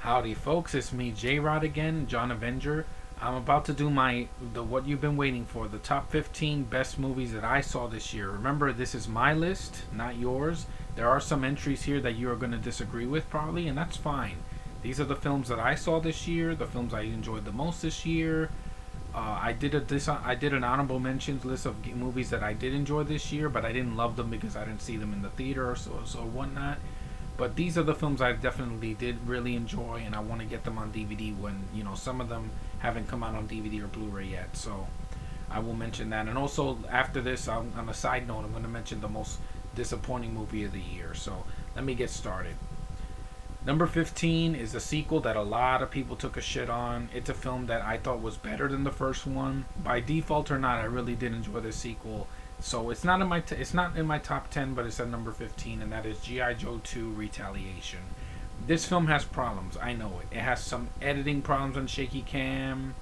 Howdy, folks. It's me, J-Rod again, John Avenger. I'm about to do the what you've been waiting for, the top 15 best movies that I saw this year. Remember, this is my list, not yours. There are some entries here that you are going to disagree with probably, and that's fine. These are the films that I saw this year, the films I enjoyed the most this year. I did an honorable mentions list of movies that I did enjoy this year, but I didn't love them because I didn't see them in the theater or so whatnot. But these are the films I definitely did really enjoy, and I want to get them on DVD when, some of them haven't come out on DVD or Blu-ray yet. So I will mention that. And also, after this, on a side note, I'm going to mention the most disappointing movie of the year. So let me get started. Number 15 is a sequel that a lot of people took a shit on. It's a film that I thought was better than the first one. By default or not, I really did enjoy the sequel. So it's not in my top 10, but it's at number 15, and that is G.I. Joe 2 Retaliation. This film has problems. I know it. It has some editing problems on shaky cam,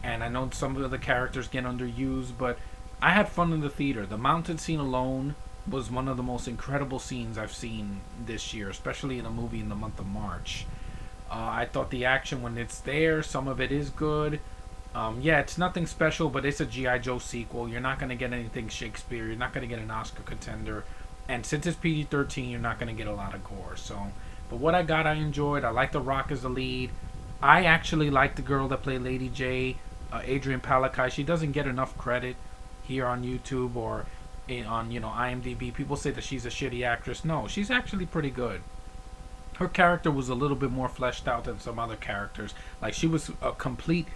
and I know some of the characters get underused, but I had fun in the theater. The mountain scene alone was one of the most incredible scenes I've seen this year, especially in a movie in the month of March. I thought the action, when it's there, some of it is good. Yeah, it's nothing special, but it's a G.I. Joe sequel. You're not going to get anything Shakespeare. You're not going to get an Oscar contender. And since it's PG-13, you're not going to get a lot of gore. But what I got, I enjoyed. I like The Rock as the lead. I actually like the girl that played Lady J, Adrienne Palicki. She doesn't get enough credit here on YouTube or on IMDb. People say that she's a shitty actress. No, she's actually pretty good. Her character was a little bit more fleshed out than some other characters. Like, she was a complete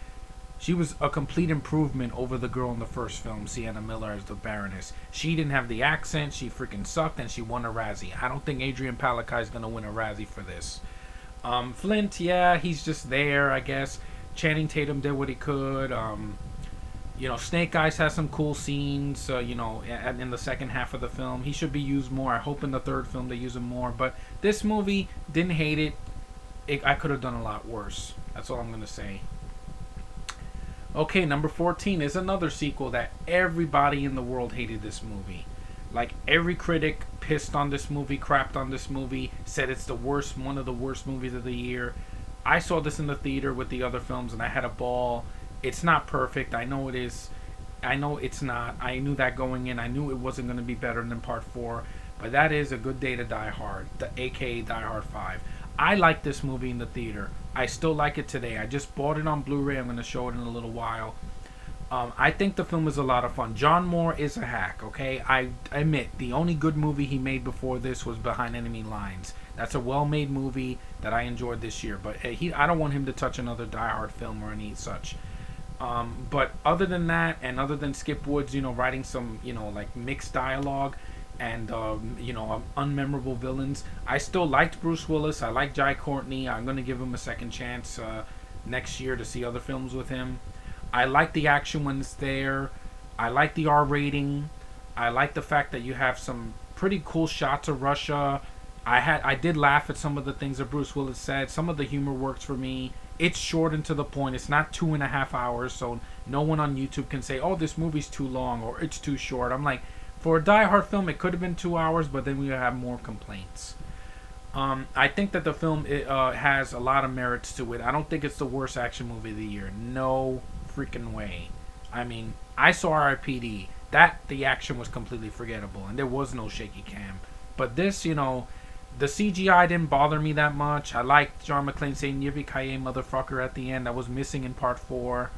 improvement over the girl in the first film, Sienna Miller as the Baroness. She didn't have the accent, she freaking sucked, and she won a Razzie. I don't think Adrienne Palicki is going to win a Razzie for this. Flint, yeah, he's just there, I guess. Channing Tatum did what he could. Snake Eyes has some cool scenes, in the second half of the film. He should be used more. I hope in the third film they use him more. But this movie, didn't hate it. I could have done a lot worse. That's all I'm going to say. Okay, number 14 is another sequel that everybody in the world hated this movie. Like, every critic pissed on this movie, crapped on this movie, said it's one of the worst movies of the year. I saw this in the theater with the other films, and I had a ball. It's not perfect. I know it is. I know it's not. I knew that going in. I knew it wasn't going to be better than Part 4. But that is A Good Day to Die Hard, aka Die Hard 5. I like this movie in the theater. I still like it today. I just bought it on Blu-ray. I'm going to show it in a little while. I think the film is a lot of fun. John Moore is a hack, okay? I admit, the only good movie he made before this was Behind Enemy Lines. That's a well-made movie that I enjoyed this year. But I don't want him to touch another Die Hard film or any such. But other than that, and other than Skip Woods, writing some, like mixed dialogue, and unmemorable villains, I still liked Bruce Willis. I like Jai Courtney. I'm going to give him a second chance next year to see other films with him. I like the action when it's there. I like the R rating. I like the fact that you have some pretty cool shots of Russia. I did laugh at some of the things that Bruce Willis said. Some of the humor works for me. It's short and to the point. It's not 2.5 hours, so no one on YouTube can say, oh, this movie's too long or it's too short. I'm like, for a Die Hard film, it could have been 2 hours, but then we have more complaints. I think that the film has a lot of merits to it. I don't think it's the worst action movie of the year. No freaking way. I mean, I saw R.I.P.D. The action was completely forgettable, and there was no shaky cam. But this, the CGI didn't bother me that much. I liked John McClane saying "Yippee-ki-yay, motherfucker" at the end. That was missing in Part 4.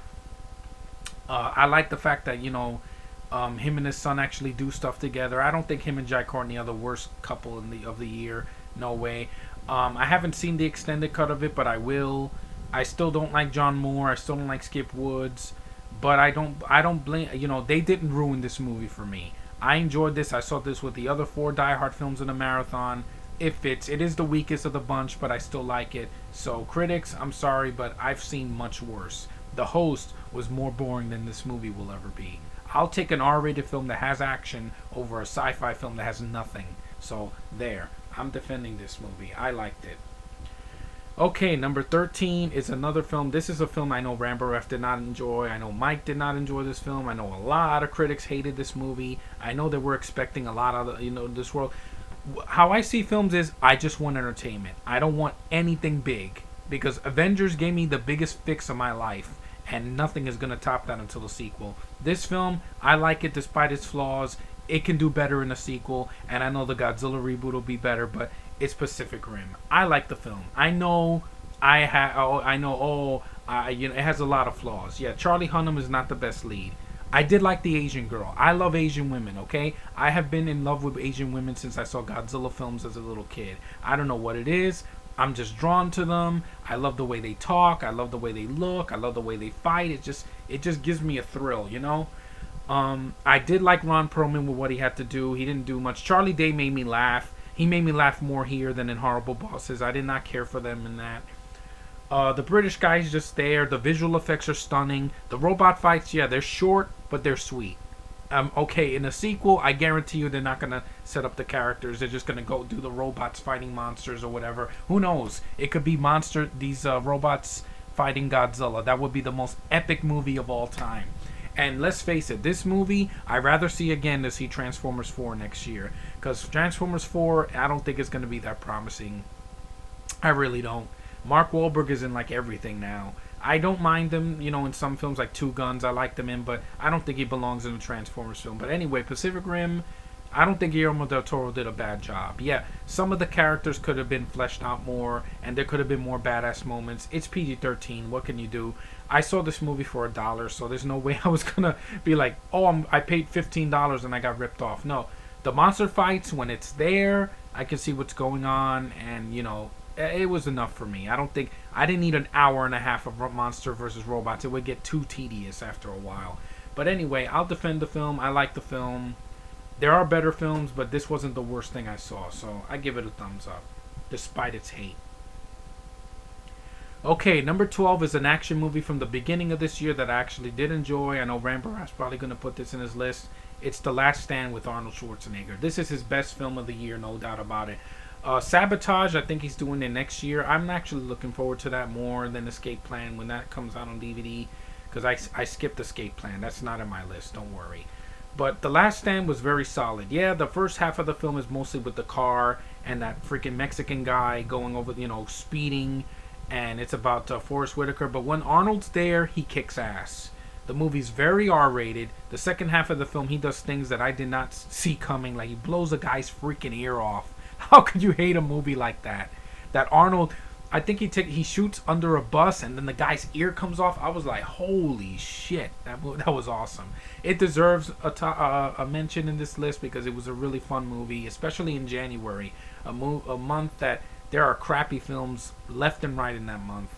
I like the fact that, him and his son actually do stuff together. I don't think him and Jai Courtney are the worst couple of the year. No way. I haven't seen the extended cut of it, but I will. I still don't like John Moore. I still don't like Skip Woods. But I don't blame. They didn't ruin this movie for me. I enjoyed this. I saw this with the other 4 Die Hard films in a marathon. It fits. It is the weakest of the bunch, but I still like it. So critics, I'm sorry, but I've seen much worse. The Host was more boring than this movie will ever be. I'll take an R-rated film that has action over a sci-fi film that has nothing. So there, I'm defending this movie. I liked it. Okay, number 13 is another film. This is a film I know Rambaref did not enjoy. I know Mike did not enjoy this film. I know a lot of critics hated this movie. I know that we're expecting a lot of this world. How I see films is I just want entertainment. I don't want anything big. because Avengers gave me the biggest fix of my life, and nothing is gonna top that until the sequel. This film, I like it despite its flaws. It can do better in a sequel, and I know the Godzilla reboot will be better, but it's Pacific Rim. I like the film. I know it has a lot of flaws. Yeah, Charlie Hunnam is not the best lead. I did like the Asian girl. I love Asian women, okay? I have been in love with Asian women since I saw Godzilla films as a little kid. I don't know what it is. I'm just drawn to them. I love the way they talk. I love the way they look. I love the way they fight. It just gives me a thrill, you know? I did like Ron Perlman with what he had to do. He didn't do much. Charlie Day made me laugh. He made me laugh more here than in Horrible Bosses. I did not care for them in that. The British guy's just there. The visual effects are stunning. The robot fights, yeah, they're short, but they're sweet. Okay, in a sequel, I guarantee you they're not going to set up the characters. They're just going to go do the robots fighting monsters or whatever. Who knows? It could be these robots fighting Godzilla. That would be the most epic movie of all time. And let's face it, this movie, I'd rather see again to see Transformers 4 next year. Because Transformers 4, I don't think it's going to be that promising. I really don't. Mark Wahlberg is in like everything now. I don't mind him, in some films like Two Guns, I like them in, but I don't think he belongs in a Transformers film. But anyway, Pacific Rim, I don't think Guillermo del Toro did a bad job. Yeah, some of the characters could have been fleshed out more, and there could have been more badass moments. It's PG-13, what can you do? I saw this movie for $1, so there's no way I was gonna be like, I paid $15 and I got ripped off. No, the monster fights, when it's there, I can see what's going on, and it was enough for me. I didn't need an hour and a half of monster versus robots. It would get too tedious after a while. But anyway, I'll defend the film. I like the film. There are better films, but this wasn't the worst thing I saw, so I give it a thumbs up, despite its hate. Okay, number 12 is an action movie from the beginning of this year that I actually did enjoy. I know Ramborat's probably going to put this in his list. It's The Last Stand with Arnold Schwarzenegger. This is his best film of the year, no doubt about it. Sabotage, I think he's doing it next year. I'm actually looking forward to that more than Escape Plan when that comes out on DVD, because I skipped Escape Plan. That's not in my list, don't worry. But The Last Stand was very solid. Yeah, the first half of the film is mostly with the car and that freaking Mexican guy going over, speeding, and it's about Forrest Whitaker. But when Arnold's there, he kicks ass. The movie's very R-rated. The second half of the film, he does things that I did not see coming. Like, he blows a guy's freaking ear off. How could you hate a movie like that? That Arnold, I think he shoots under a bus and then the guy's ear comes off. I was like, holy shit, that was awesome. It deserves a mention in this list because it was a really fun movie, especially in January, a month that there are crappy films left and right in that month,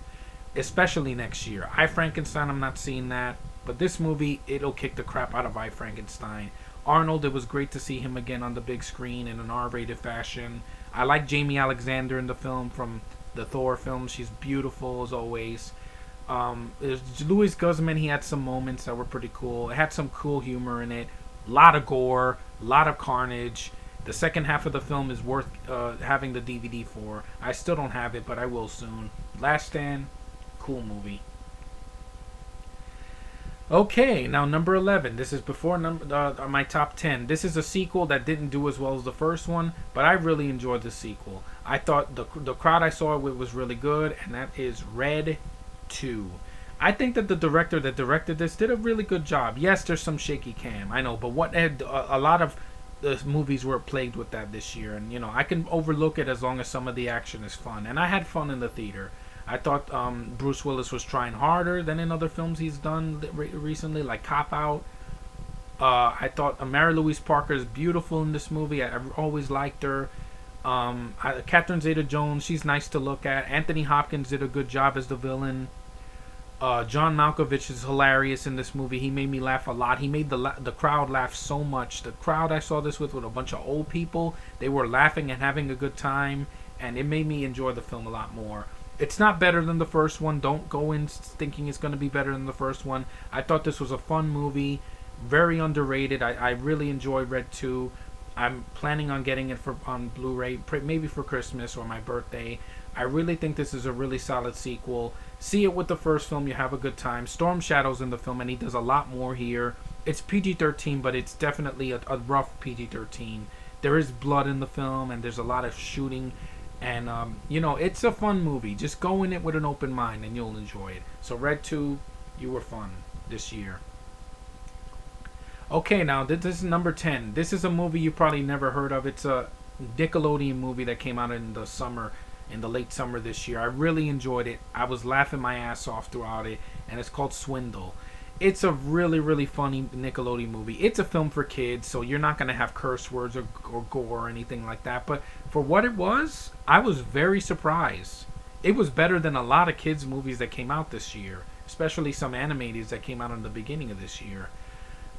especially next year. I, Frankenstein, I'm not seeing that, but this movie, it'll kick the crap out of I, Frankenstein. Arnold, it was great to see him again on the big screen in an R-rated fashion. I like Jamie Alexander in the film from the Thor film. She's beautiful as always. Louis Guzman, he had some moments that were pretty cool. It had some cool humor in it. A lot of gore, a lot of carnage. The second half of the film is worth having the DVD for. I still don't have it, but I will soon. Last Stand, cool movie. Okay, now number 11. This is before my top 10. This is a sequel that didn't do as well as the first one, but I really enjoyed the sequel. I thought the crowd I saw it with was really good, and that is Red 2. I think that the director that directed this did a really good job. Yes, there's some shaky cam, I know, but a lot of the movies were plagued with that this year, and I can overlook it as long as some of the action is fun, and I had fun in the theater. I thought Bruce Willis was trying harder than in other films he's done recently, like Cop Out. I thought Mary Louise Parker is beautiful in this movie. I've always liked her. Catherine Zeta-Jones, she's nice to look at. Anthony Hopkins did a good job as the villain. John Malkovich is hilarious in this movie. He made me laugh a lot. He made the crowd laugh so much. The crowd I saw this with a bunch of old people. They were laughing and having a good time, and it made me enjoy the film a lot more. It's not better than the first one. Don't go in thinking it's going to be better than the first one. I thought this was a fun movie, very underrated. I really enjoyed Red 2. I'm planning on getting it on Blu-ray, maybe for Christmas or my birthday. I really think this is a really solid sequel. See it with the first film, you have a good time. Storm Shadow's in the film, and he does a lot more here. It's PG-13, but it's definitely a rough PG-13. There is blood in the film, and there's a lot of shooting, And it's a fun movie. Just go in it with an open mind and you'll enjoy it. So Red 2, you were fun this year. Okay, now this is number 10. This is a movie you probably never heard of. It's a Nickelodeon movie that came out in the late summer this year. I really enjoyed it. I was laughing my ass off throughout it, and it's called Swindle. It's a really, really funny Nickelodeon movie. It's a film for kids, so you're not going to have curse words or gore or anything like that. But for what it was, I was very surprised. It was better than a lot of kids' movies that came out this year, especially some animated that came out in the beginning of this year.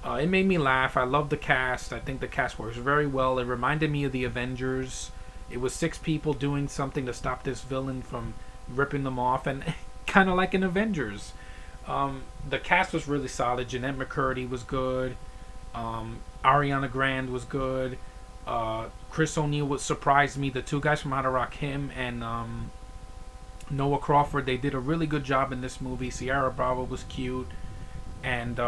It made me laugh. I love the cast. I think the cast works very well. It reminded me of the Avengers. It was 6 people doing something to stop this villain from ripping them off, and kind of like in Avengers. The cast was really solid. Jeanette McCurdy was good. Ariana Grande was good. Chris O'Neill surprised me. The 2 guys from How to Rock, him and Noah Crawford, they did a really good job in this movie. Sierra Bravo was cute, and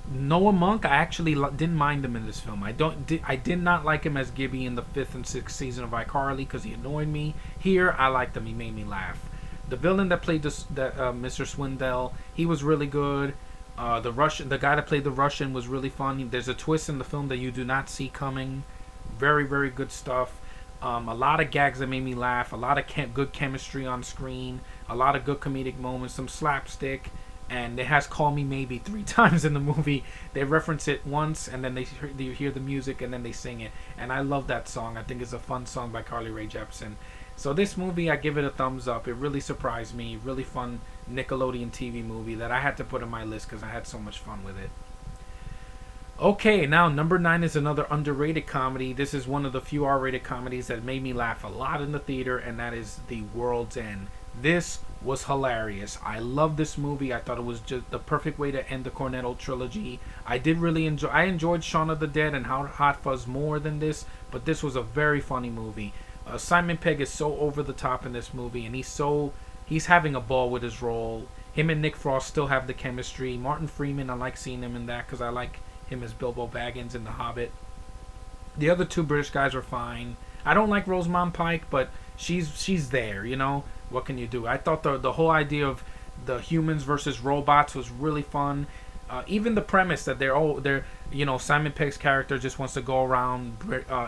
Noah Monk, I actually didn't mind him in this film. I did not like him as Gibby in the 5th and 6th season of iCarly because he annoyed me. Here, I liked him. He made me laugh. The villain that played Mr. Swindell, he was really good. The guy that played the Russian was really funny. There's a twist in the film that you do not see coming. Very, very good stuff. A lot of gags that made me laugh. A lot of good chemistry on screen. A lot of good comedic moments. Some slapstick. And it has "Call Me Maybe" 3 times in the movie. They reference it once, and then you hear the music, and then they sing it. And I love that song. I think it's a fun song by Carly Rae Jepsen. So this movie, I give it a thumbs up. It really surprised me. Really fun Nickelodeon TV movie that I had to put on my list because I had so much fun with it. Okay, now number 9 is another underrated comedy. This is one of the few R-rated comedies that made me laugh a lot in the theater, and that is The World's End. This was hilarious. I love this movie. I thought it was just the perfect way to end the Cornetto trilogy. I enjoyed Shaun of the Dead and Hot Fuzz more than this, but this was a very funny movie. Simon Pegg is so over the top in this movie, and he's having a ball with his role. Him and Nick Frost still have the chemistry. Martin Freeman, I like seeing him in that because I like him as Bilbo Baggins in The Hobbit. The other 2 British guys are fine. I don't like Rosamund Pike, but she's there, you know. What can you do? I thought the whole idea of the humans versus robots was really fun. Even the premise that they're Simon Pegg's character just wants to go around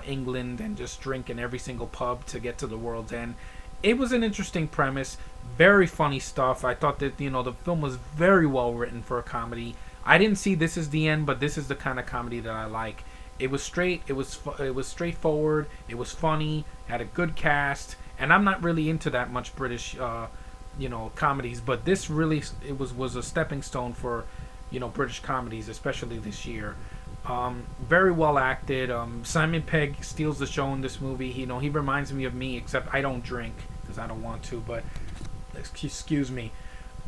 England and just drink in every single pub to get to the world's end. It was an interesting premise, very funny stuff. I thought that the film was very well written for a comedy. I didn't see This Is the End, but this is the kind of comedy that I like. It was straight. It was straightforward. It was funny. Had a good cast. And I'm not really into that much British, comedies. But this really was a stepping stone for, British comedies, especially this year. Very well acted. Simon Pegg steals the show in this movie. He reminds me of me, except I don't drink because I don't want to. But excuse me.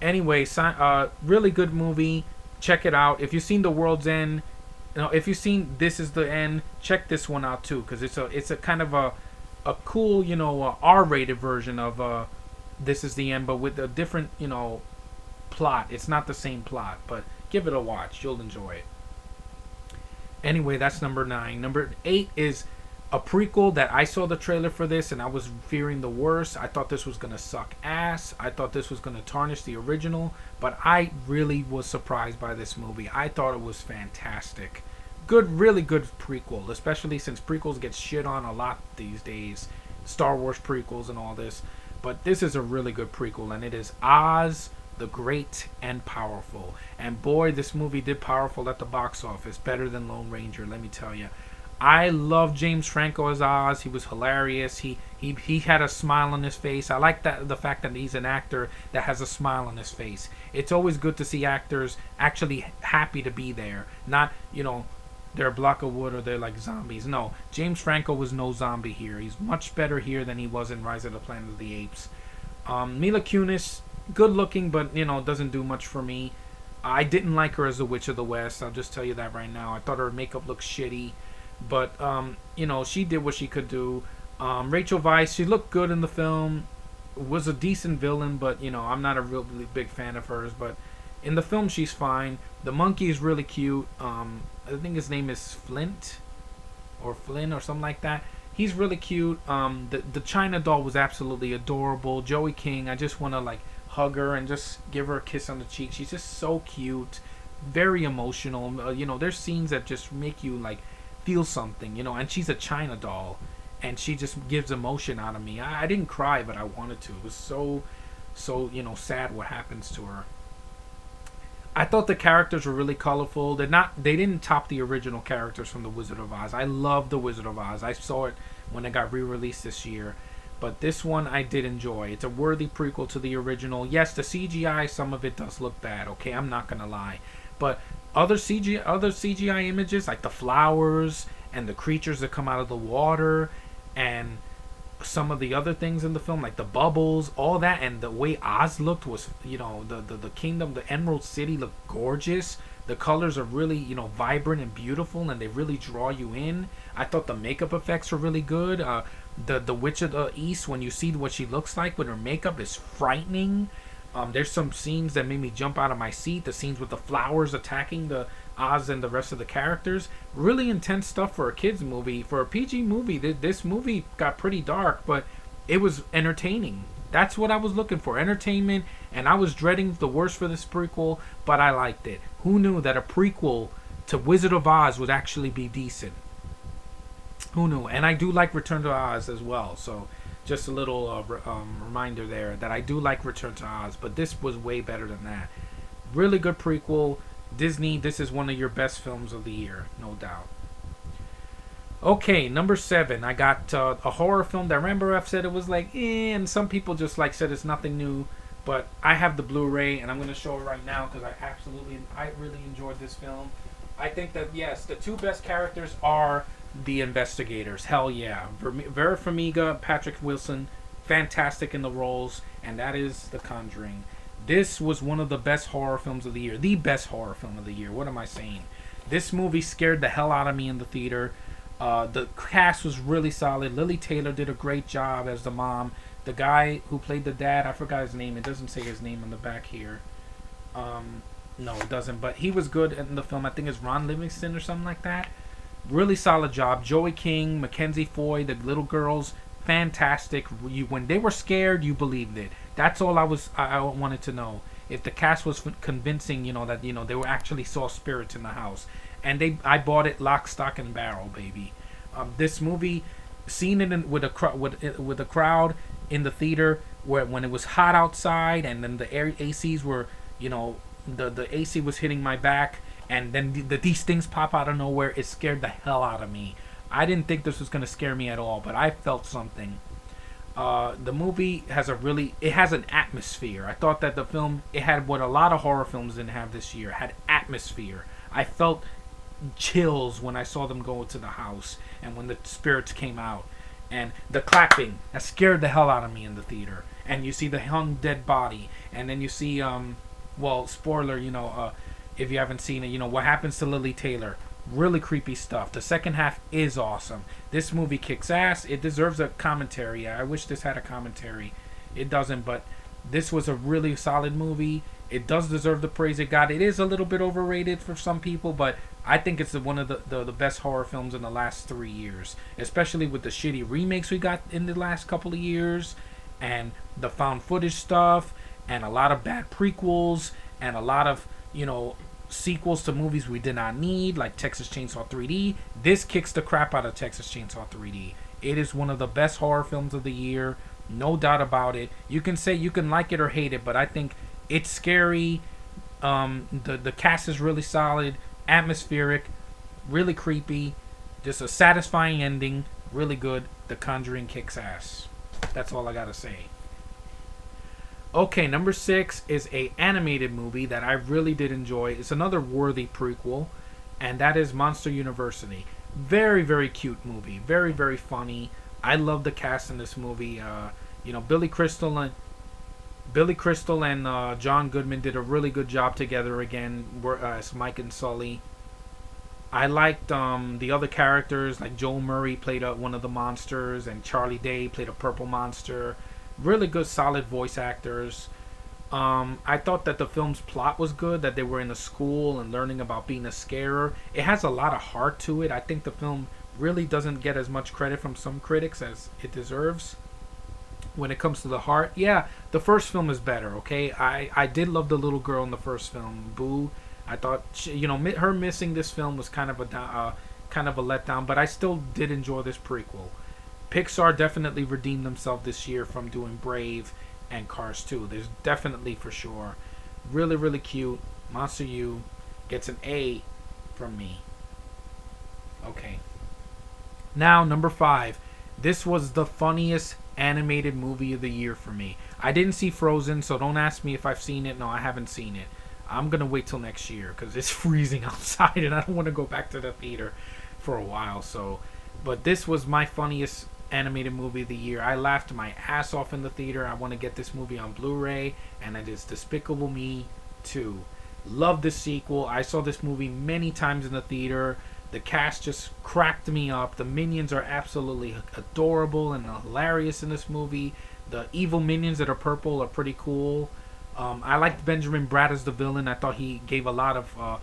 Anyway, really good movie. Check it out. If you've seen The World's End, if you've seen This Is the End, check this one out too, because it's a kind of a cool, R-rated version of This Is the End, but with a different, plot. It's not the same plot, but give it a watch. You'll enjoy it. Anyway, that's number 9. Number 8 is a prequel that I saw the trailer for this, and I was fearing the worst. I thought this was going to suck ass. I thought this was going to tarnish the original, but I really was surprised by this movie. I thought it was fantastic. Really good prequel, especially since prequels get shit on a lot these days. Star Wars prequels and all this. But this is a really good prequel, and it is Oz the Great and Powerful. And boy, this movie did powerful at the box office. Better than Lone Ranger, let me tell you. I love James Franco as Oz. He was hilarious. He had a smile on his face. I like the fact that he's an actor that has a smile on his face. It's always good to see actors actually happy to be there. Not, they're a block of wood or they're like zombies. No, James Franco was no zombie here. He's much better here than he was in Rise of the Planet of the Apes. Mila Kunis, good looking, but, doesn't do much for me. I didn't like her as the Witch of the West. I'll just tell you that right now. I thought her makeup looked shitty. But, she did what she could do. Rachel Weisz, she looked good in the film. Was a decent villain, but, I'm not a really big fan of hers. But in the film, she's fine. The monkey is really cute. I think his name is Flint or Flynn or something like that. He's really cute. The China doll was absolutely adorable. Joey King, I just want to like hug her and just give her a kiss on the cheek. She's just so cute, very emotional. There's scenes that just make you like feel something. And she's a China doll, and she just gives emotion out of me. I didn't cry, but I wanted to. It was so sad what happens to her. I thought the characters were really colorful. They didn't top the original characters from The Wizard of Oz. I love The Wizard of Oz. I saw it when it got re-released this year. But this one I did enjoy. It's a worthy prequel to the original. Yes, the CGI, some of it does look bad. Okay, I'm not gonna lie. But other CGI images like the flowers and the creatures that come out of the water and some of the other things in the film, like the bubbles, all that, and the way Oz looked was, the kingdom, the Emerald City looked gorgeous. The colors are really, vibrant and beautiful, and they really draw you in. I thought the makeup effects were really good. The Witch of the East, when you see what she looks like with her makeup, is frightening. There's some scenes that made me jump out of my seat. The scenes with the flowers attacking the Oz and the rest of the characters. Really intense stuff for a kids movie. For a PG movie, this movie got pretty dark, but it was entertaining. That's what I was looking for, entertainment. And I was dreading the worst for this prequel, but I liked it. Who knew that a prequel to Wizard of Oz would actually be decent? Who knew? And I do like Return to Oz as well. So just a little reminder there that I do like Return to Oz, but this was way better than that. Really good prequel. Disney, this is one of your best films of the year, no doubt. Okay, number 7. I got a horror film that remember I've said it was like, and some people just like said it's nothing new, but I have the Blu-ray and I'm going to show it right now because I really enjoyed this film. I think that, yes, the two best characters are the investigators. Hell yeah. Vera Farmiga, Patrick Wilson, fantastic in the roles, and that is The Conjuring. This was one of the best horror films of the year. The best horror film of the year. What am I saying? This movie scared the hell out of me in the theater. The cast was really solid. Lily Taylor did a great job as the mom. The guy who played the dad, I forgot his name. It doesn't say his name on the back here. No, it doesn't. But he was good in the film. I think it's Ron Livingston or something like that. Really solid job. Joey King, Mackenzie Foy, the little girls, fantastic. When they were scared, you believed it. That's all I wanted to know. If the cast was convincing, that they were actually saw spirits in the house, and I bought it lock, stock, and barrel, baby. This movie, seen it with a crowd in the theater, when it was hot outside, and then the ACs were, the AC was hitting my back, and then these things pop out of nowhere. It scared the hell out of me. I didn't think this was gonna scare me at all, but I felt something. The movie has an atmosphere. I thought that the film, it had what a lot of horror films didn't have this year. It had atmosphere. I felt chills when I saw them go into the house and when the spirits came out. And the clapping, that scared the hell out of me in the theater. And you see the hung dead body. And then you see, spoiler, if you haven't seen it, what happens to Lily Taylor. Really creepy stuff. The second half is awesome. This movie kicks ass. It deserves a commentary. I wish this had a commentary. It doesn't, but this was a really solid movie. It does deserve the praise it got. It is a little bit overrated for some people, but I think it's one of the best horror films in the last 3 years, especially with the shitty remakes we got in the last couple of years, and the found footage stuff, and a lot of bad prequels, and a lot of, sequels to movies we did not need, like Texas Chainsaw 3D. This kicks the crap out of Texas Chainsaw 3D. It is one of the best horror films of the year, no doubt about it. You can say you can like it or hate it, but I think it's scary. The cast is really solid, atmospheric, really creepy, just a satisfying ending, really good. The Conjuring kicks ass. That's all I gotta say. Okay, number 6 is a animated movie that I really did enjoy. It's another worthy prequel, and that is Monster University. Very, very cute movie. Very, very funny. I love the cast in this movie. Billy Crystal and John Goodman did a really good job together again as Mike and Sully. I liked the other characters, like Joel Murray played one of the monsters, and Charlie Day played a purple monster. Really good, solid voice actors. I thought that the film's plot was good, that they were in a school and learning about being a scarer. It has a lot of heart to it. I think the film really doesn't get as much credit from some critics as it deserves. When it comes to the heart, yeah, the first film is better. Okay, I did love the little girl in the first film, Boo. I thought her missing this film was kind of a letdown, but I still did enjoy this prequel. Pixar definitely redeemed themselves this year from doing Brave and Cars 2. There's definitely for sure. Really, really cute. Monster U gets an A from me. Okay. Now, number 5. This was the funniest animated movie of the year for me. I didn't see Frozen, so don't ask me if I've seen it. No, I haven't seen it. I'm going to wait till next year because it's freezing outside and I don't want to go back to the theater for a while. But this was my funniest animated movie of the year. I laughed my ass off in the theater. I want to get this movie on Blu-ray, and it is Despicable Me 2. Love the sequel. I saw this movie many times in the theater. The cast just cracked me up. The minions are absolutely adorable and hilarious in this movie. The evil minions that are purple are pretty cool. I liked Benjamin Bratt as the villain. I thought he gave a lot of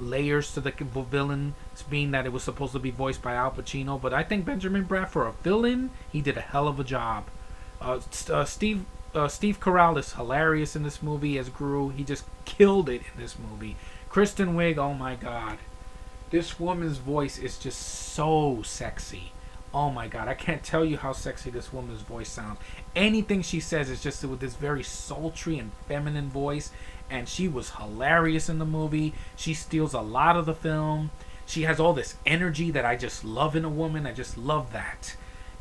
layers to the villain, being that it was supposed to be voiced by Al Pacino. But I think Benjamin Bratt, for a villain, he did a hell of a job. Steve Carell is hilarious in this movie as Gru. He just killed it in this movie. Kristen Wiig, oh my god. This woman's voice is just so sexy. Oh my god, I can't tell you how sexy this woman's voice sounds. Anything she says is just with this very sultry and feminine voice. And she was hilarious in the movie. She steals a lot of the film. She has all this energy that I just love in a woman. I just love that.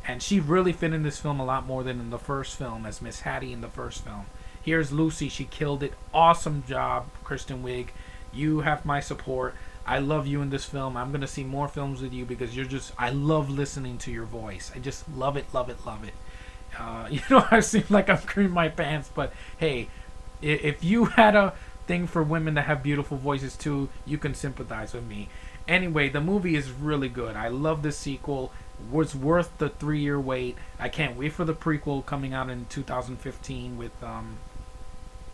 And she really fit in this film a lot more than in the first film as Miss Hattie in the first film. Here's Lucy. She killed it. Awesome job, Kristen Wiig. You have my support. I love you in this film. I'm going to see more films with you because I love listening to your voice. I just love it, love it, love it. I seem like I'm creaming my pants, but hey, if you had a thing for women that have beautiful voices too, you can sympathize with me. Anyway, the movie is really good. I love the sequel. Was worth the 3-year wait. I can't wait for the prequel coming out in 2015 with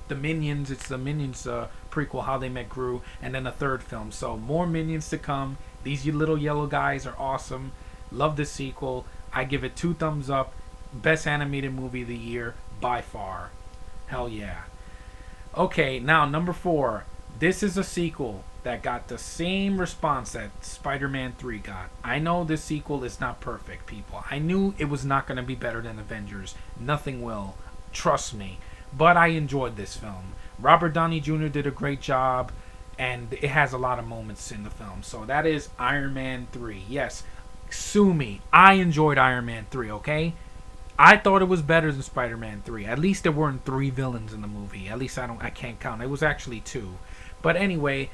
the Minions. It's the Minions prequel, How They Met Gru, and then a third film. So more Minions to come. These little yellow guys are awesome. Love the sequel. I give it 2 thumbs up. Best animated movie of the year by far. Hell yeah. Okay, now number 4. This is a sequel that got the same response that Spider-Man 3 got. I know this sequel is not perfect, people. I knew it was not going to be better than Avengers. Nothing will. Trust me. But I enjoyed this film. Robert Downey Jr. did a great job, and it has a lot of moments in the film. So that is Iron Man 3. Yes, sue me. I enjoyed Iron Man 3, okay? I thought it was better than Spider-Man 3. At least there weren't 3 villains in the movie. At least I can't count. It was actually 2. But anyway,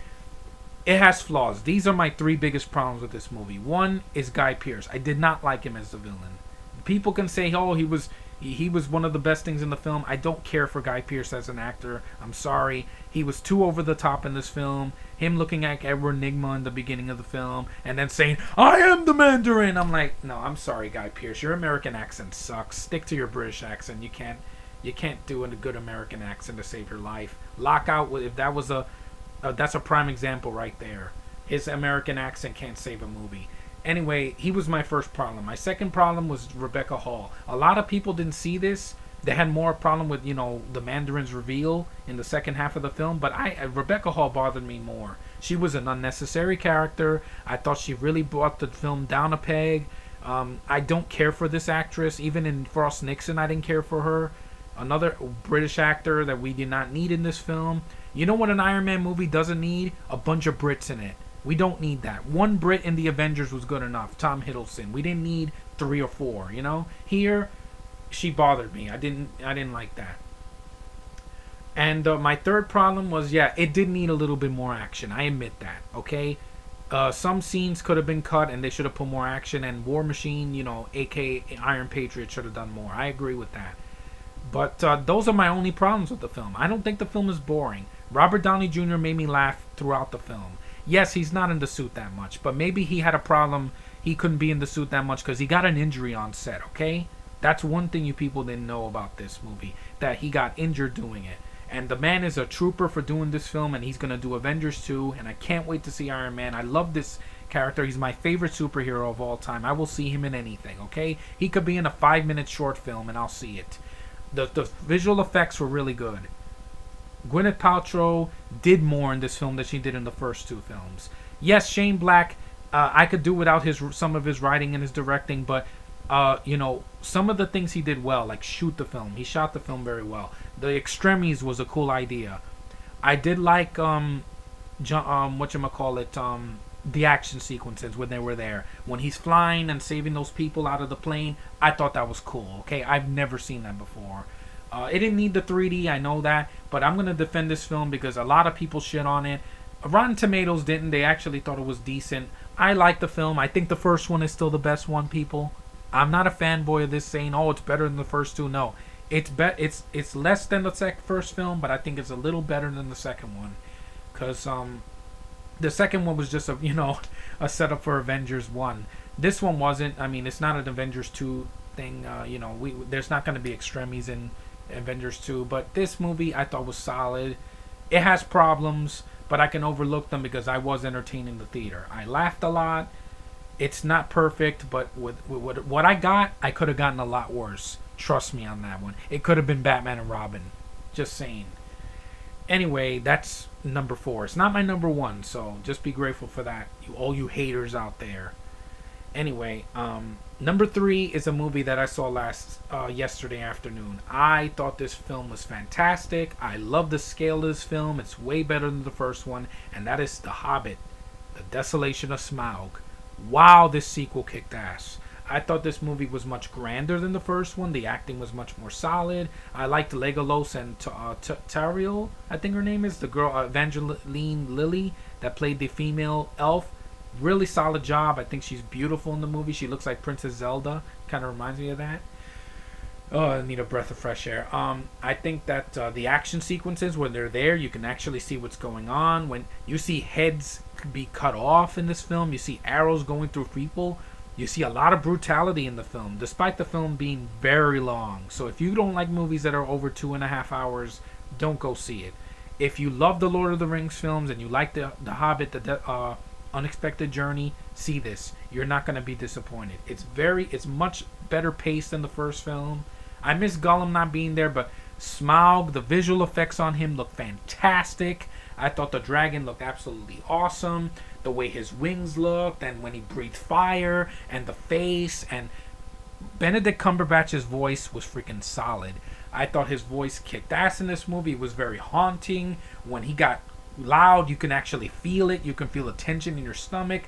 it has flaws. These are my 3 biggest problems with this movie. 1 is Guy Pearce. I did not like him as the villain. People can say, oh, he was one of the best things in the film. I don't care for Guy Pearce as an actor. I'm sorry. He was too over the top in this film. Him looking like Edward Nygma in the beginning of the film and then saying, I am the Mandarin. I'm like, no, I'm sorry, Guy Pearce. Your American accent sucks. Stick to your British accent. You can't do a good American accent to save your life. Lockout, if that was that's a prime example right there. His American accent can't save a movie. Anyway, he was my first problem. My second problem was Rebecca Hall. A lot of people didn't see this. They had more problem with, the Mandarin's reveal in the second half of the film. But Rebecca Hall bothered me more. She was an unnecessary character. I thought she really brought the film down a peg. I don't care for this actress. Even in Frost Nixon, I didn't care for her. Another British actor that we did not need in this film. You know what an Iron Man movie doesn't need? A bunch of Brits in it. We don't need that. 1 Brit in the Avengers was good enough. Tom Hiddleston. We didn't need 3 or 4. Here, she bothered me. I didn't like that. And my third problem was, it did need a little bit more action. I admit that. Okay, some scenes could have been cut, and they should have put more action. And War Machine, aka Iron Patriot, should have done more. I agree with that. But those are my only problems with the film. I don't think the film is boring. Robert Downey Jr. made me laugh throughout the film. Yes, he's not in the suit that much, but maybe he had a problem. He couldn't be in the suit that much because he got an injury on set, okay? That's one thing you people didn't know about this movie, that he got injured doing it. And the man is a trooper for doing this film, and he's going to do Avengers 2, and I can't wait to see Iron Man. I love this character. He's my favorite superhero of all time. I will see him in anything, okay? He could be in a 5-minute short film and I'll see it. The visual effects were really good. Gwyneth Paltrow did more in this film than she did in the first two films. Yes, Shane Black, I could do without some of his writing and his directing, but some of the things he did well, like shoot the film. He shot the film very well. The extremes was a cool idea. I did like the action sequences when they were there. When he's flying and saving those people out of the plane, I thought that was cool. Okay, I've never seen that before. It didn't need the 3D, I know that, but I'm gonna defend this film because a lot of people shit on it. Rotten Tomatoes didn't. They actually thought it was decent. I like the film. I think the first one is still the best one, people. I'm not a fanboy of this saying, oh, it's better than the first two. No, it's less than the first film, but I think it's a little better than the second one. Because the second one was just a setup for Avengers 1. This one wasn't. I mean, it's not an Avengers 2 thing. There's not going to be extremes in Avengers 2. But this movie I thought was solid. It has problems, but I can overlook them because I was entertained in the theater. I laughed a lot. It's not perfect, but with what I got, I could have gotten a lot worse. Trust me on that one. It could have been Batman and Robin. Just saying. Anyway, that's number 4. It's not my number 1, so just be grateful for that, all you haters out there. Anyway, number 3 is a movie that I saw yesterday afternoon. I thought this film was fantastic. I love the scale of this film. It's way better than the first one, and that is The Hobbit, The Desolation of Smaug. Wow, this sequel kicked ass. I thought this movie was much grander than the first one. The acting was much more solid. I liked Legolas and Tariel, I think her name is, the girl, Evangeline Lilly, that played the female elf. Really solid job. I think she's beautiful in the movie. She looks like Princess Zelda. Kind of reminds me of that. Oh, I need a breath of fresh air. I think that the action sequences, when they're there, you can actually see what's going on. When you see heads be cut off in this film, you see arrows going through people. You see a lot of brutality in the film, despite the film being very long. So if you don't like movies that are over 2.5 hours, don't go see it. If you love the Lord of the Rings films and you like the Hobbit, the Unexpected Journey, see this. You're not going to be disappointed. It's much better paced than the first film. I miss Gollum not being there, but Smaug, the visual effects on him look fantastic. I thought the dragon looked absolutely awesome. The way his wings looked, and when he breathed fire, and the face, and Benedict Cumberbatch's voice was freaking solid. I thought his voice kicked ass in this movie. It was very haunting. When he got loud, you can actually feel it. You can feel the tension in your stomach.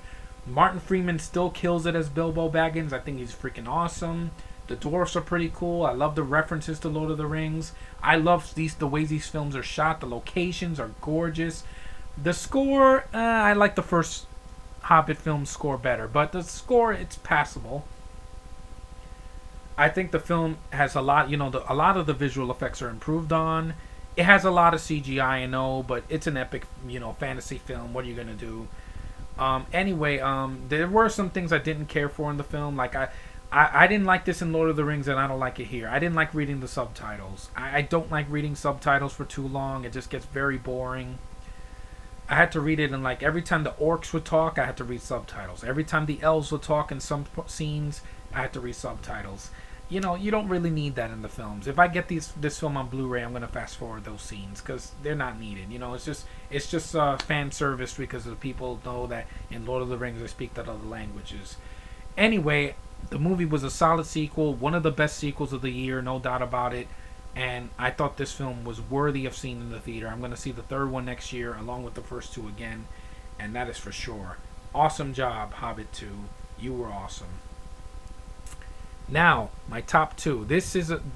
Martin Freeman still kills it as Bilbo Baggins. I think he's freaking awesome. The dwarfs are pretty cool. I love the references to Lord of the Rings. I love the way these films are shot. The locations are gorgeous. The score, I like the first Hobbit film score better, but the score, it's passable. I think the film has a lot, a lot of the visual effects are improved on. It has a lot of CGI, I know, but it's an epic, fantasy film. What are you going to do? Anyway, there were some things I didn't care for in the film. Like, I didn't like this in Lord of the Rings, and I don't like it here. I didn't like reading the subtitles. I don't like reading subtitles for too long. It just gets very boring. I had to read it, and like every time the orcs would talk, I had to read subtitles. Every time the elves would talk in some scenes, I had to read subtitles. You don't really need that in the films. If I get this film on Blu-ray, I'm gonna fast forward those scenes because they're not needed. It's just fan service because the people know that in Lord of the Rings they speak that other languages. Anyway, the movie was a solid sequel, one of the best sequels of the year, no doubt about it. And I thought this film was worthy of seeing in the theater. I'm going to see the third one next year along with the first two again. And that is for sure. Awesome job, Hobbit 2. You were awesome. Now, my top 2.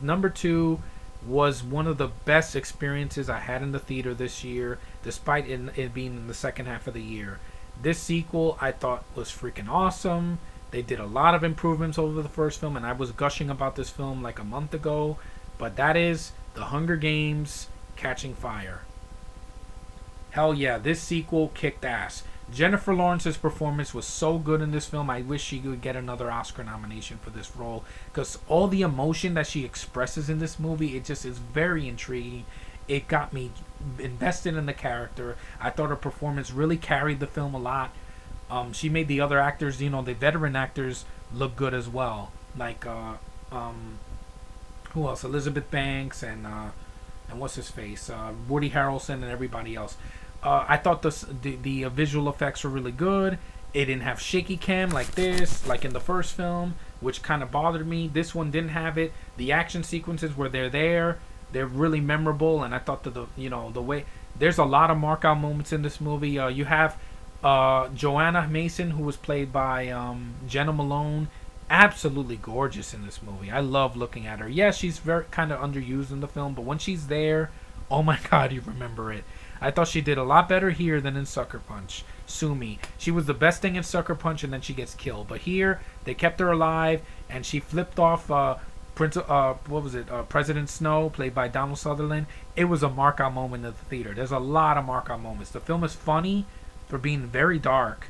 Number 2 was one of the best experiences I had in the theater this year, despite it being in the second half of the year. This sequel I thought was freaking awesome. They did a lot of improvements over the first film, and I was gushing about this film like a month ago. But that is The Hunger Games: Catching Fire. Hell yeah, this sequel kicked ass. Jennifer Lawrence's performance was so good in this film. I wish she could get another Oscar nomination for this role, because all the emotion that she expresses in this movie, it just is very intriguing. It got me invested in the character. I thought her performance really carried the film a lot. She made the other actors, the veteran actors, look good as well. Like who else? Elizabeth Banks and what's his face? Woody Harrelson and everybody else. I thought the visual effects were really good. It didn't have shaky cam like this, like in the first film, which kind of bothered me. This one didn't have it. The action sequences where they're there, they're really memorable, and I thought that the way there's a lot of markout moments in this movie. You have Joanna Mason, who was played by Jenna Malone, absolutely gorgeous in this movie. I love looking at her. Yeah, she's very kind of underused in the film, but when she's there, oh my God, you remember it. I thought she did a lot better here than in Sucker Punch. Sue me. She was the best thing in Sucker Punch, and then she gets killed. But here, they kept her alive, and she flipped off President Snow, played by Donald Sutherland. It was a markout moment in the theater. There's a lot of markout moments. The film is funny for being very dark.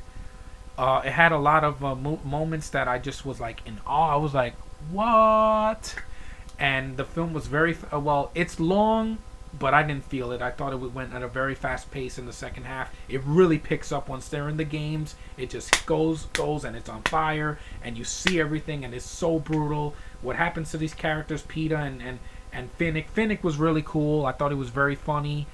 It had a lot of moments that I just was like in awe. I was like, what? And the film was very well. It's long, but I didn't feel it. I thought it went at a very fast pace in the second half. It really picks up once they're in the games. It just goes, and it's on fire, and you see everything, and it's so brutal. What happens to these characters, Peeta and Finnick. Finnick was really cool. I thought he was very funny.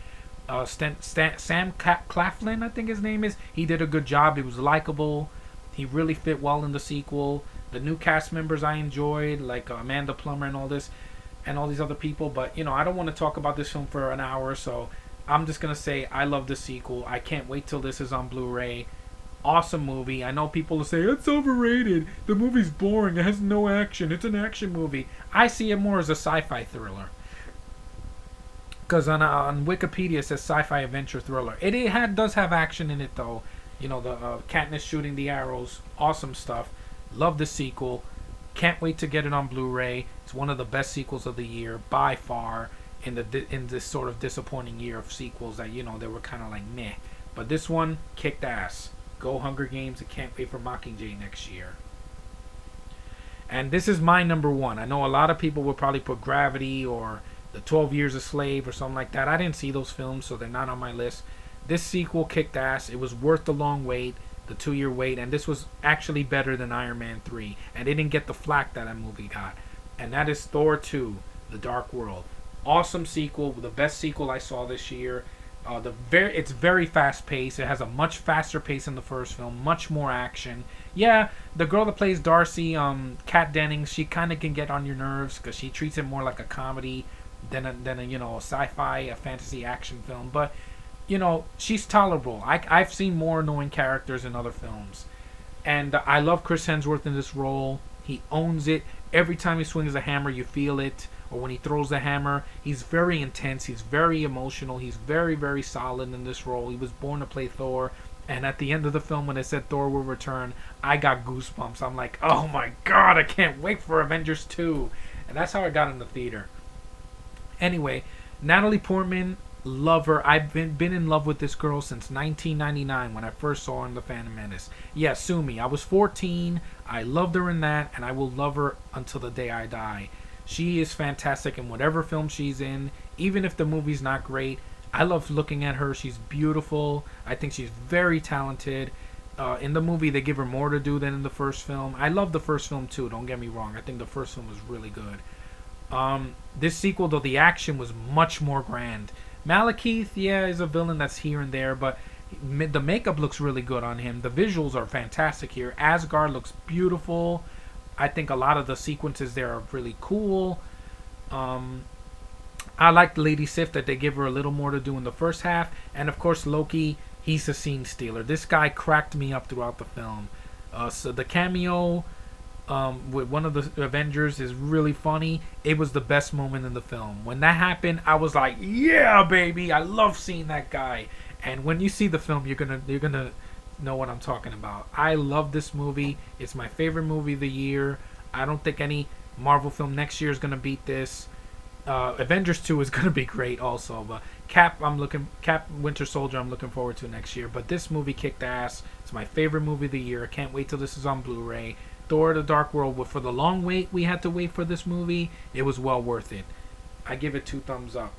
Sam Claflin, I think his name is. He did a good job. He was likable. He really fit well in the sequel. The new cast members I enjoyed, like Amanda Plummer and all this, and all these other people. But I don't want to talk about this film for an hour, so I'm just gonna say I love the sequel. I can't wait till this is on Blu-ray. Awesome movie. I know people will say it's overrated. The movie's boring. It has no action. It's an action movie. I see it more as a sci-fi thriller. Because on Wikipedia it says sci-fi adventure thriller. It does have action in it though. The Katniss shooting the arrows, awesome stuff. Love the sequel. Can't wait to get it on Blu-ray. It's one of the best sequels of the year by far. In this sort of disappointing year of sequels that they were kind of like meh. But this one kicked ass. Go Hunger Games! I can't wait for Mockingjay next year. And this is my number one. I know a lot of people will probably put Gravity or the 12 Years a Slave or something like that. I didn't see those films, so they're not on my list. This sequel kicked ass. It was worth the long wait, the 2-year wait, and this was actually better than Iron Man 3. And it didn't get the flack that movie got. And that is Thor 2, The Dark World. Awesome sequel, the best sequel I saw this year. It's very fast paced. It has a much faster pace than the first film, much more action. Yeah, the girl that plays Darcy, Kat Dennings, she kind of can get on your nerves because she treats it more like a comedy than a sci-fi, a fantasy action film. But she's tolerable. I've seen more annoying characters in other films, and I love Chris Hemsworth in this role. He owns it. Every time he swings a hammer, you feel it. Or when he throws the hammer, he's very intense. He's very emotional. He's very, very solid in this role. He was born to play Thor. And at the end of the film, when they said Thor will return, I got goosebumps. I'm like, oh my God, I can't wait for Avengers 2. And that's how I got in the theater. Anyway, Natalie Portman, love her. I've been in love with this girl since 1999 when I first saw her in The Phantom Menace. Yeah, sue me. I was 14. I loved her in that, and I will love her until the day I die. She is fantastic in whatever film she's in, even if the movie's not great. I love looking at her. She's beautiful. I think she's very talented. In the movie, they give her more to do than in the first film. I love the first film too, don't get me wrong. I think the first film was really good. This sequel, though, the action was much more grand. Malekith, yeah, is a villain that's here and there, but the makeup looks really good on him. The visuals are fantastic here. Asgard looks beautiful. I think a lot of the sequences there are really cool. I like Lady Sif that they give her a little more to do in the first half. And of course Loki, he's a scene stealer. This guy cracked me up throughout the film. So the cameo with one of the Avengers is really funny. It was the best moment in the film. When that happened, I was like, yeah, baby, I love seeing that guy. And when you see the film, you're gonna know what I'm talking about. I love this movie. It's my favorite movie of the year. I don't think any Marvel film next year is gonna beat this. Avengers 2 is gonna be great also, but Cap Winter Soldier I'm looking forward to next year. But this movie kicked ass. It's my favorite movie of the year. I can't wait till this is on Blu-ray. Thor: The Dark World, for the long wait we had to wait for this movie, it was well worth it. I give it 2 thumbs up.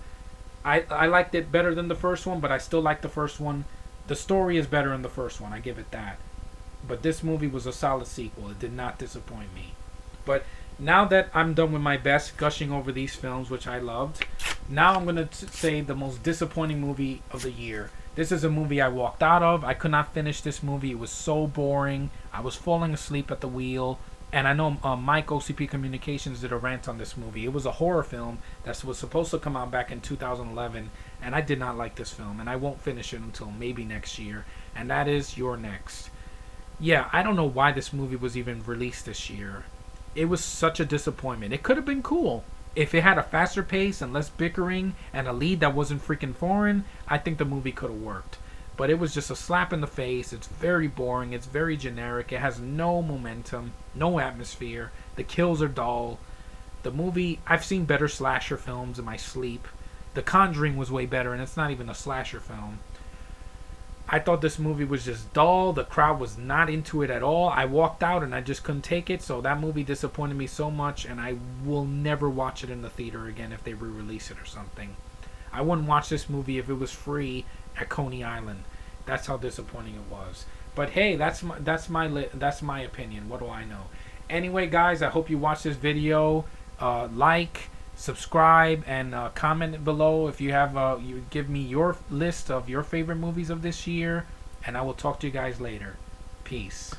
I liked it better than the first one, but I still like the first one. The story is better in the first one. I give it that. But this movie was a solid sequel. It did not disappoint me. But now that I'm done with my best gushing over these films, which I loved, now I'm going to say the most disappointing movie of the year. This is a movie I walked out of. I could not finish this movie. It was so boring. I was falling asleep at the wheel. And I know Mike OCP Communications did a rant on this movie. It was a horror film that was supposed to come out back in 2011. And I did not like this film. And I won't finish it until maybe next year. And that is You're Next. Yeah, I don't know why this movie was even released this year. It was such a disappointment. It could have been cool. If it had a faster pace and less bickering and a lead that wasn't freaking foreign, I think the movie could have worked. But it was just a slap in the face. It's very boring. It's very generic. It has no momentum, no atmosphere. The kills are dull. The movie, I've seen better slasher films in my sleep. The Conjuring was way better, and it's not even a slasher film. I thought this movie was just dull. The crowd was not into it at all. I walked out and I just couldn't take it. So that movie disappointed me so much, and I will never watch it in the theater again if they re-release it or something. I wouldn't watch this movie if it was free at Coney Island. That's how disappointing it was. But hey, that's my opinion. What do I know? Anyway, guys, I hope you watch this video. Like, subscribe, and comment below if you have you give me your list of your favorite movies of this year, and I will talk to you guys later. Peace.